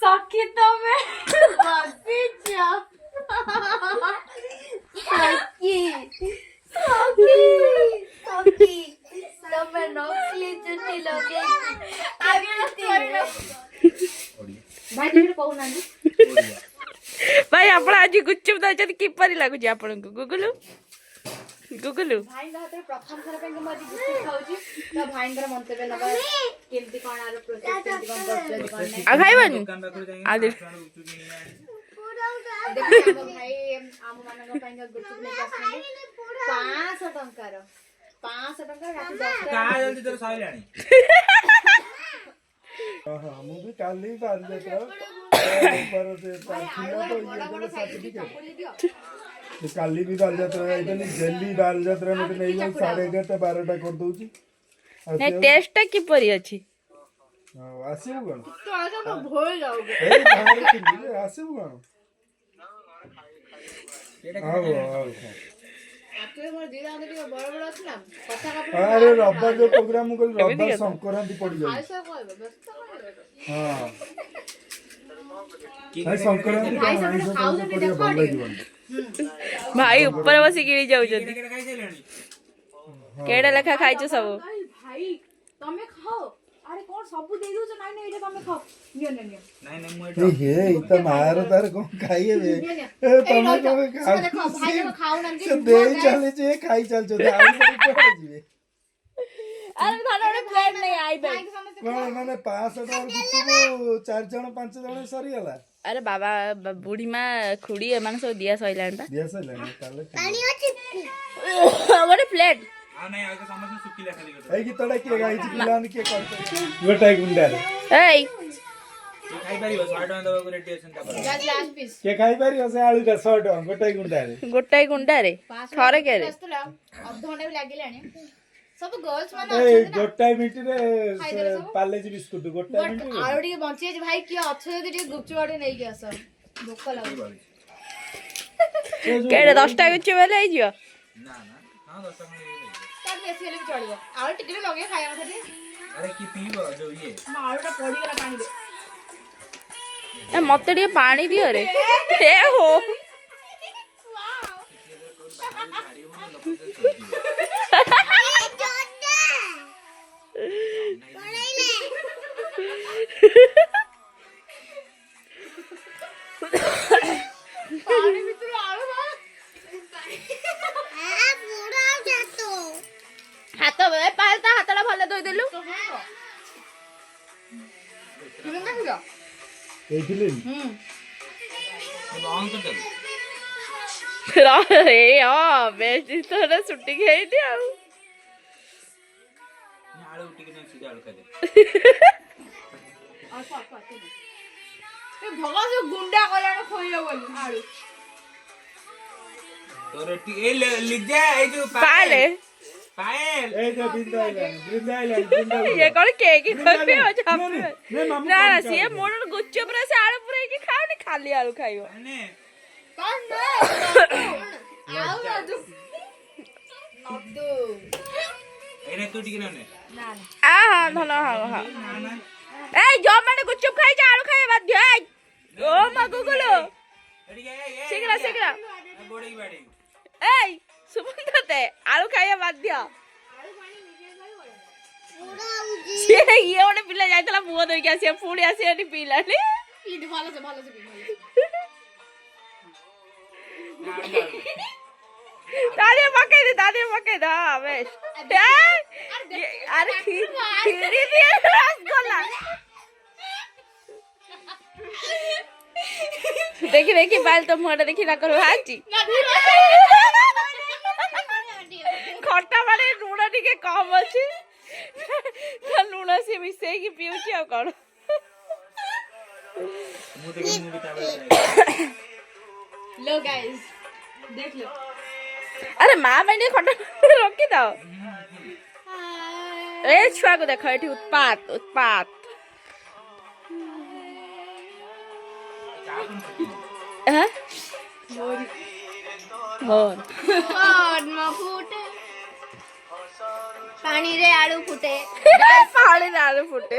सखी तमे बसी छ सखी सखी सखी तमे नकली चुन्नी लगे भाई तुम कहू ना भाई आपण आज गुच्चुप दउछत किपरि लागुची आपण को गुगुलु गुगुलु भाई हाथ प्रथम थर पे मैं गुच्चुप खाऊची तो भाई मंतव्य नबा केमती कोन आरो प्रोसेस केमती कोन करछन कोन नै आ खाइबनी आ दे देखो भाई आम मानक पाइंगा गुच्चुप ले आसने 500 टंका रो 500 टंका रात 10 का जल्दी तोर सइलाणी हां मु भी काली बाल देता पर से पाखिला तो ये सर्टिफिकेट तो काली भी बाल यात्रा है दिल्ली बाल यात्रा में नहीं जाऊ 11:30 12टा कर दोची नै टेस्ट किपरि अछि हां आसीबु कोन तो आजा तो भोल जाओगे ए बाहर किन आसीबु कोन आओ आपके मोर दीदा आदि बड़ बड़ अछि ना कथा का अरे रब्बा जो प्रोग्राम को रब्बा संक्रांति पड़ी जाई ऐसा कहबो व्यस्त हां भाई संक्रांति का आइसो तो पड़ी भल लागिबन भाई ऊपर बसी गिरी जाउ जदी केड़ा खाइ सइलाणी केडा लेखा खाइछु सब भाई तमे खाओ अरे कोन सब दे दो नाइ नाइ एटा तमे खाओ नियो नियो नाही नाही मु ए हे इता मार तार को खाइए बे ए तमे को खा देखो भाई जब खाओ ना से दे चले जे खाई चल जो आउ सब पड़ जीवे अरे थाना रे प्लेट नहीं आई भाई कोन माने 500 टका चार जण पांच जण सरी गला अरे बाबा बूढ़ी माँ खुड़ी एमान सब दिया सइलान बा दिया से लेने ताले पानी अछि गोटे प्लेट आ नाही आगे समझ सुकीला खाली कर ए की तोड़ा के गाई छी पिलान के करते गोटाई गुंडा एई खाइ पारिबो 100 टका दबा को रेडी अछन का गाज लास्ट पीस के खाई पारी से आलू का 100 टका गोटाई गुंडा गोटाई गुंडा रे थरे के रे अध घंटा भी लागिलानी सब गर्ल्स माने ए अछन ना गोटाई मिनिट रे पार्ले जी बिस्कुट गोटाई मिनिट आरो टिके बंची जे भाई किया अच्छे जदी टिके गुपचुप आडे नै के आस भूख लागो केडे 10 टा गुच्चे वाले आई जियो ना ना हां 10 टका तार बेसी हेले भी चलिबो आरो टिके लगे खाया खाती अरे की पीबो जो ये आरोटा पड़ी गला पानी दे ए मते टिके पानी दियो रे ए हो पानी भीतर आरो बा आ पूरा जातो हाथ बे पालता हाथला भले धोई देलु तुम का हिरो देखिले ऑन कर दे रे हां बेस्ट तोरा छुट्टी खेई दे आ आलू टिके न सीधा आलू खा दे अच्छा ए भगा से गुंडा कलानो खोइयो बोली आड़ू तोरे ए लिख जा ए जो पाले पायल ए जो बिंदा ये कौन केक खोबे हो जाबे नहीं मामू ना ना से मोर गुच्चे पर से आलू पूरे की खाओ नहीं खाली आलू खाइयो ने कौन ना आओ ना तू नब्दू एने तू टिके न ना आ हां धन हां ना ए जो माने गुच्चुप खाई जा आलू खाए बाध्य ए ओ मा गुगुलो शीघ्र शीघ्र बोड़ी बाड़ी ए सुमंतते आलू खाए बाध्य से ये ओने पिला जाइतला बुआ दोई के आसी पुडी आसी एटी पिलाली पीठ भालो से पी दादी मके दा बेश अरे खीरी दिए रसगुल्ला देखी देखी बाल तो मुहटा देखी ना करो हाची खट्टा माने लुण टिके कम अछि तो लुण से मिसई की पिउची आ कोन मु देखि मूवी ताबे लो गाइस देख लो अरे माँ मैंने खट्टा रोकी दो ए छुआ को देखो एठी उत्पात उत्पात हैं मोर म फुटे पानी रे आलू फुटे पानी रे आलू फुटे